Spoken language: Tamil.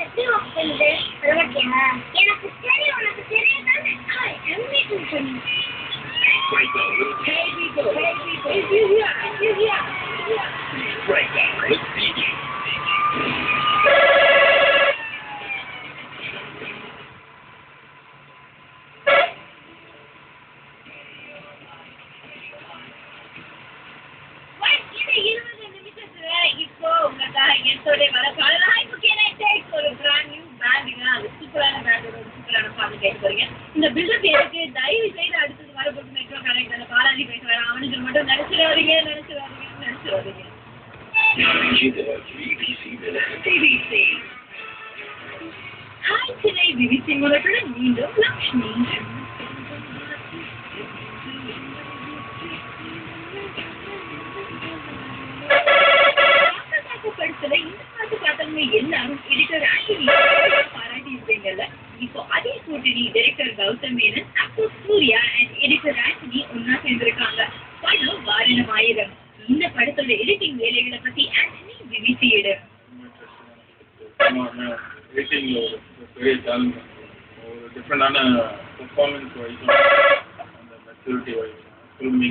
எப்படி ஒர்க் பண்ணுது பரவாயில்லையா? எனக்கு சரி உனக்கு தெரியாதானே அனிமேஷன் பண்ணி Right now, Here we go. Here. right now, let's see. இப்போ உங்களுக்காக என்னோட வர பாடலாம். இப்போ கேனேட் ஒரு பிராண்ட் நியூ பேண்டுங்க. அது சூப்பரான பேண்டோட ஒரு சூப்பரான பாட்டு கேட்க போறீங்க. இந்த பில்டப் எனக்கு தயவு செய்து அடுத்தது வரப்போது மெட்ரோ கனெக்ட் அந்த பாலாஜி பேச வர அவனுக்கு மட்டும் நினைச்சிடாதீங்க. ஹாய் சென்னை பிபிசி மூலத்துடன் மீண்டும் லக்ஷ்மி. படத்துல இந்த பாட்டு பார்த்தவங்க எல்லாரும் எடிட்டர் ஆக்சுவலி பாராட்டி இருப்பீங்கல்ல. இப்போ அதே கூட்டணி டைரக்டர் கௌதம் மேனன், அப்டூர் சூர்யா அண்ட் எடிட்டர் ஆக்சுவலி ஒன்னா சேர்ந்திருக்காங்க. படம் வாரணம் ஆயிரம். இந்த படத்தோட எடிட்டிங் வேலைகளை பத்தி ஆக்சுவலி பிபிசியிடம் எடிட்டிங்ல ஒரு பெரிய சேலஞ்ச். ஒரு டிஃப்ரெண்டான பெர்ஃபார்மன்ஸ் வைஸ் அந்த மெச்சூரிட்டி வைஸ் ஃபில்ம் மேக்கிங்